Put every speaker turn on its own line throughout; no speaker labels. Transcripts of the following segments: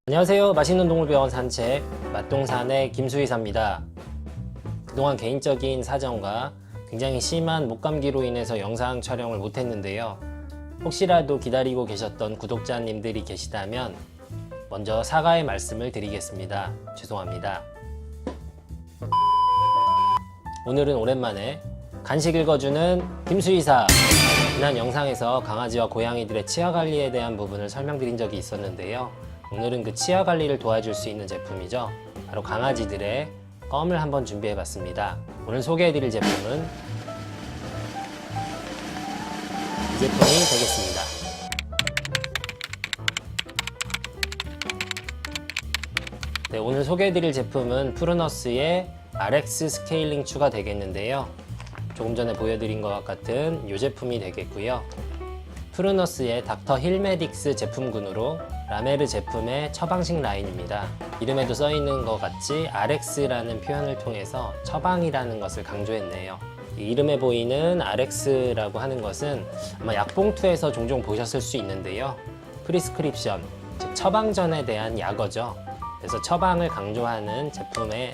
안녕하세요. 맛있는 동물병원 산책 맛동산의 김수희사입니다. 그동안 개인적인 사정과 굉장히 심한 목감기로 인해서 영상 촬영을 못했는데요. 혹시라도 기다리고 계셨던 구독자님들이 계시다면 먼저 사과의 말씀을 드리겠습니다. 죄송합니다. 오늘은 오랜만에 간식 읽어주는 김수희사. 지난 영상에서 강아지와 고양이들의 치아 관리에 대한 부분을 설명드린 적이 있었는데요. 오늘은 그 치아 관리를 도와줄 수 있는 제품이죠. 바로 강아지들의 껌을 한번 준비해 봤습니다. 오늘 소개해 드릴 제품은 이 제품이 되겠습니다. 네, 오늘 소개해 드릴 제품은 프루너스의 RX 스케일링 추가 되겠는데요. 조금 전에 보여드린 것 같은 이 제품이 되겠고요. 프루너스의 닥터 힐메딕스 제품군으로 라메르 제품의 처방식 라인입니다. 이름에도 써있는 것 같이 RX라는 표현을 통해서 처방이라는 것을 강조했네요. 이 이름에 보이는 RX라고 하는 것은 아마 약봉투에서 종종 보셨을 수 있는데요. 프리스크립션, 즉 처방전에 대한 약어죠. 그래서 처방을 강조하는 제품의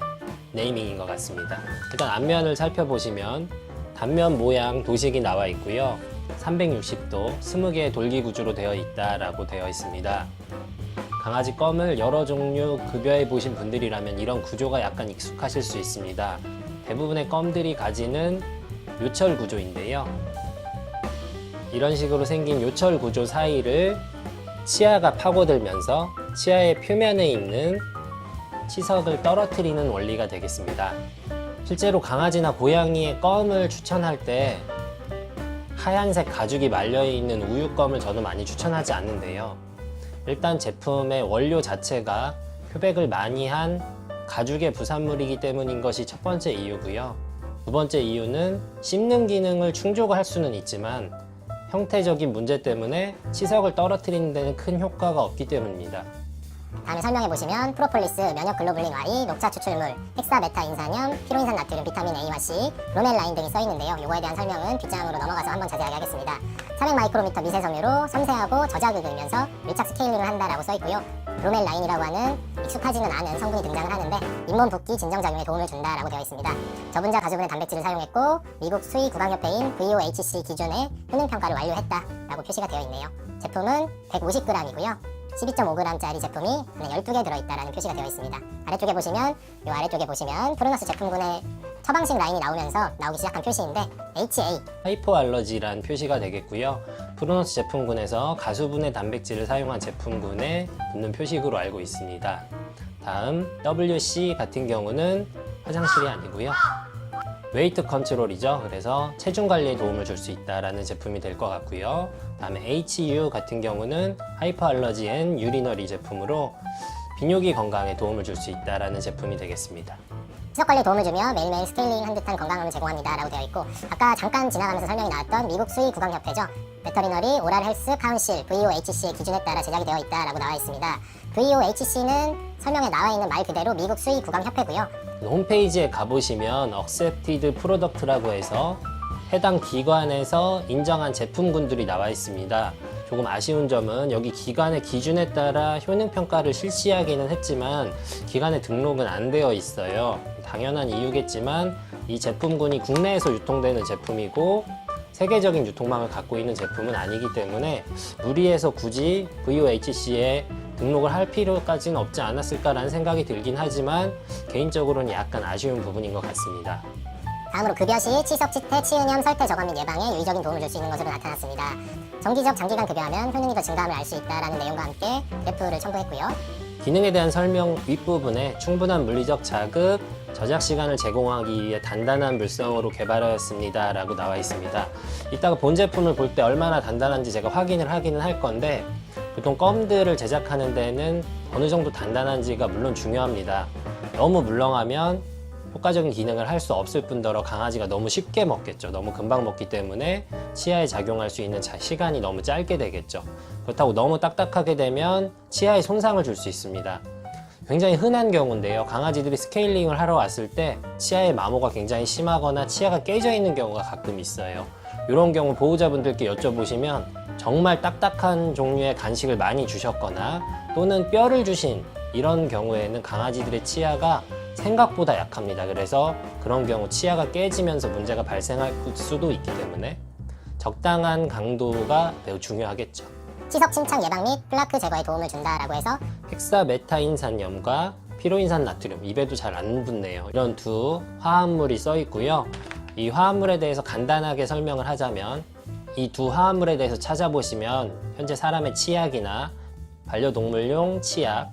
네이밍인 것 같습니다. 일단 앞면을 살펴보시면 단면 모양 도식이 나와 있고요. 360도 20개의 돌기 구조로 되어 있다라고 되어 있습니다. 강아지 껌을 여러 종류 급여해 보신 분들이라면 이런 구조가 약간 익숙하실 수 있습니다. 대부분의 껌들이 가지는 요철 구조인데요. 이런 식으로 생긴 요철 구조 사이를 치아가 파고들면서 치아의 표면에 있는 치석을 떨어뜨리는 원리가 되겠습니다. 실제로 강아지나 고양이의 껌을 추천할 때 하얀색 가죽이 말려있는 우유껌을 저도 많이 추천하지 않는데요. 일단 제품의 원료 자체가 표백을 많이 한 가죽의 부산물이기 때문인 것이 첫 번째 이유고요. 두 번째 이유는 씹는 기능을 충족할 수는 있지만 형태적인 문제 때문에 치석을 떨어뜨리는 데는 큰 효과가 없기 때문입니다.
다음에 설명해 보시면 프로폴리스, 면역 글로불린 Y, 녹차 추출물, 헥사 메타 인산염, 피로인산 나트륨, 비타민 A와 C, 로멜라인 등이 써 있는데요. 이거에 대한 설명은 뒷장으로 넘어가서 한번 자세하게 하겠습니다. 400 마이크로미터 미세 섬유로 섬세하고 저자극이면서 밀착 스케일링을 한다라고 써 있고요. 로멜라인이라고 하는 익숙하지는 않은 성분이 등장을 하는데 잇몸 붓기 진정 작용에 도움을 준다라고 되어 있습니다. 저분자 가수분해 단백질을 사용했고 미국 수의 구강협회인 VOHC 기준의 효능 평가를 완료했다라고 표시가 되어 있네요. 제품은 150g이고요. 12.5g짜리 제품이 12개 들어있다라는 표시가 되어 있습니다. 아래쪽에 보시면 프루너스 제품군의 처방식 라인이 나오기 시작한 표시인데 HA
하이포알러지란 표시가 되겠고요. 프루너스 제품군에서 가수분해 단백질을 사용한 제품군에 붙는 표식으로 알고 있습니다. 다음 WC 같은 경우는 화장실이 아니고요. 웨이트 컨트롤이죠. 그래서 체중 관리에 도움을 줄 수 있다라는 제품이 될 것 같고요. 다음에 HU 같은 경우는 하이퍼알러지 앤 유리너리 제품으로 비뇨기 건강에 도움을 줄 수 있다라는 제품이 되겠습니다.
치석 관리에 도움을 주며 매일매일 스케일링한 듯한 건강함을 제공합니다 라고 되어 있고 아까 잠깐 지나가면서 설명이 나왔던 미국 수의 구강협회죠. 베터리너리 오랄 헬스 카운실 VOHC의 기준에 따라 제작이 되어 있다라고 나와 있습니다. VOHC는 설명에 나와 있는 말 그대로 미국 수의 구강협회고요.
홈페이지에 가보시면 Accepted Product라고 해서 해당 기관에서 인정한 제품군들이 나와 있습니다. 조금 아쉬운 점은 여기 기관의 기준에 따라 효능평가를 실시하기는 했지만 기관에 등록은 안 되어 있어요. 당연한 이유겠지만 이 제품군이 국내에서 유통되는 제품이고 세계적인 유통망을 갖고 있는 제품은 아니기 때문에 무리해서 굳이 VOHC에 등록을 할 필요까지는 없지 않았을까라는 생각이 들긴 하지만 개인적으로는 약간 아쉬운 부분인 것 같습니다.
다음으로 급여 시 치석, 치태, 치은염, 설태 저감 및 예방에 유의적인 도움을 줄 수 있는 것으로 나타났습니다. 정기적 장기간 급여하면 효능이 더 증가함을 알 수 있다는 내용과 함께 그래프를 첨부했고요.
기능에 대한 설명 윗부분에 충분한 물리적 자극, 저작 시간을 제공하기 위해 단단한 물성으로 개발하였습니다 라고 나와 있습니다. 이따가 본 제품을 볼 때 얼마나 단단한지 제가 확인을 하기는 할 건데 보통 껌들을 제작하는 데는 어느 정도 단단한지가 물론 중요합니다. 너무 물렁하면 효과적인 기능을 할 수 없을 뿐더러 강아지가 너무 쉽게 먹겠죠. 너무 금방 먹기 때문에 치아에 작용할 수 있는 시간이 너무 짧게 되겠죠. 그렇다고 너무 딱딱하게 되면 치아에 손상을 줄 수 있습니다. 굉장히 흔한 경우인데요. 강아지들이 스케일링을 하러 왔을 때 치아의 마모가 굉장히 심하거나 치아가 깨져 있는 경우가 가끔 있어요. 이런 경우 보호자분들께 여쭤보시면 정말 딱딱한 종류의 간식을 많이 주셨거나 또는 뼈를 주신 이런 경우에는 강아지들의 치아가 생각보다 약합니다. 그래서 그런 경우 치아가 깨지면서 문제가 발생할 수도 있기 때문에 적당한 강도가 매우 중요하겠죠.
치석 침착 예방 및 플라크 제거에 도움을 준다라고 해서
헥사메타인산염과 피로인산 나트륨, 입에도 잘 안 붙네요. 이런 두 화합물이 써 있고요. 이 화합물에 대해서 간단하게 설명을 하자면 이 두 화합물에 대해서 찾아보시면 현재 사람의 치약이나 반려동물용 치약,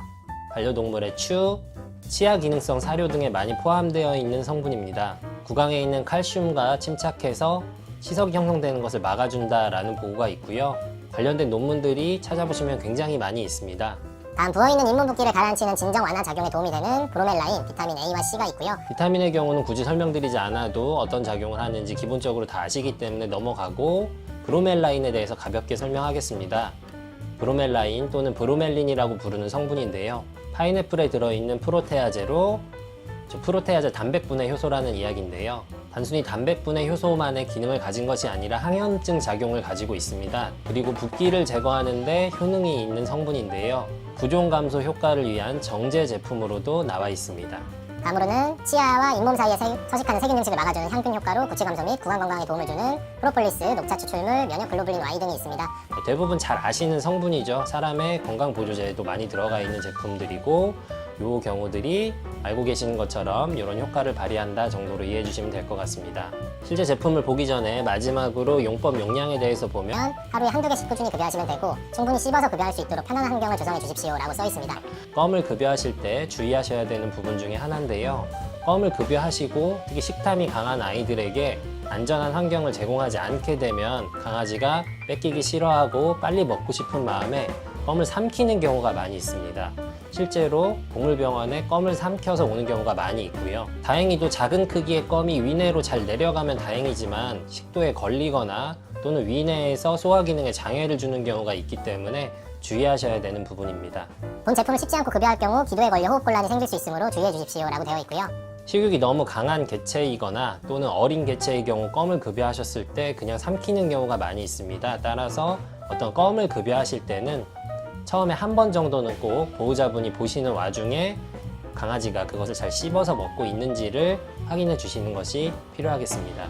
반려동물의 추, 치아 기능성 사료 등에 많이 포함되어 있는 성분입니다. 구강에 있는 칼슘과 침착해서 치석이 형성되는 것을 막아준다라는 보고가 있고요. 관련된 논문들이 찾아보시면 굉장히 많이 있습니다.
다음 부어있는 잇몸 붓기를 가라앉히는 진정 완화 작용에 도움이 되는 브로멜라인, 비타민 A와 C가 있고요.
비타민의 경우는 굳이 설명드리지 않아도 어떤 작용을 하는지 기본적으로 다 아시기 때문에 넘어가고 브로멜라인에 대해서 가볍게 설명하겠습니다. 브로멜라인 또는 브로멜린이라고 부르는 성분인데요. 파인애플에 들어있는 프로테아제로 프로테아제 단백분해 효소라는 이야기인데요. 단순히 단백분해 효소만의 기능을 가진 것이 아니라 항염증 작용을 가지고 있습니다. 그리고 붓기를 제거하는데 효능이 있는 성분인데요. 부종 감소 효과를 위한 정제 제품으로도 나와 있습니다.
다음으로는 치아와 잇몸 사이에 서식하는 세균 증식을 막아주는 향균 효과로 구취 감소 및 구강 건강에 도움을 주는 프로폴리스, 녹차 추출물, 면역 글로불린 Y 등이 있습니다.
대부분 잘 아시는 성분이죠. 사람의 건강 보조제에도 많이 들어가 있는 제품들이고 요 경우들이 알고 계시는 것처럼 이런 효과를 발휘한다 정도로 이해해 주시면 될 것 같습니다. 실제 제품을 보기 전에 마지막으로 용법 용량에 대해서 보면
하루에 한두 개씩 꾸준히 급여하시면 되고 충분히 씹어서 급여할 수 있도록 편안한 환경을 조성해 주십시오 라고 써 있습니다.
껌을 급여하실 때 주의하셔야 되는 부분 중에 하나인데요. 껌을 급여하시고 특히 식탐이 강한 아이들에게 안전한 환경을 제공하지 않게 되면 강아지가 뺏기기 싫어하고 빨리 먹고 싶은 마음에 껌을 삼키는 경우가 많이 있습니다. 실제로 동물병원에 껌을 삼켜서 오는 경우가 많이 있고요. 다행히도 작은 크기의 껌이 위내로 잘 내려가면 다행이지만 식도에 걸리거나 또는 위내에서 소화 기능에 장애를 주는 경우가 있기 때문에 주의하셔야 되는 부분입니다.
본 제품을 씹지 않고 급여할 경우 기도에 걸려 호흡곤란이 생길 수 있으므로 주의해 주십시오 라고 되어 있고요.
식욕이 너무 강한 개체이거나 또는 어린 개체의 경우 껌을 급여하셨을 때 그냥 삼키는 경우가 많이 있습니다. 따라서 어떤 껌을 급여하실 때는 처음에 한 번 정도는 꼭 보호자분이 보시는 와중에 강아지가 그것을 잘 씹어서 먹고 있는지를 확인해 주시는 것이 필요하겠습니다.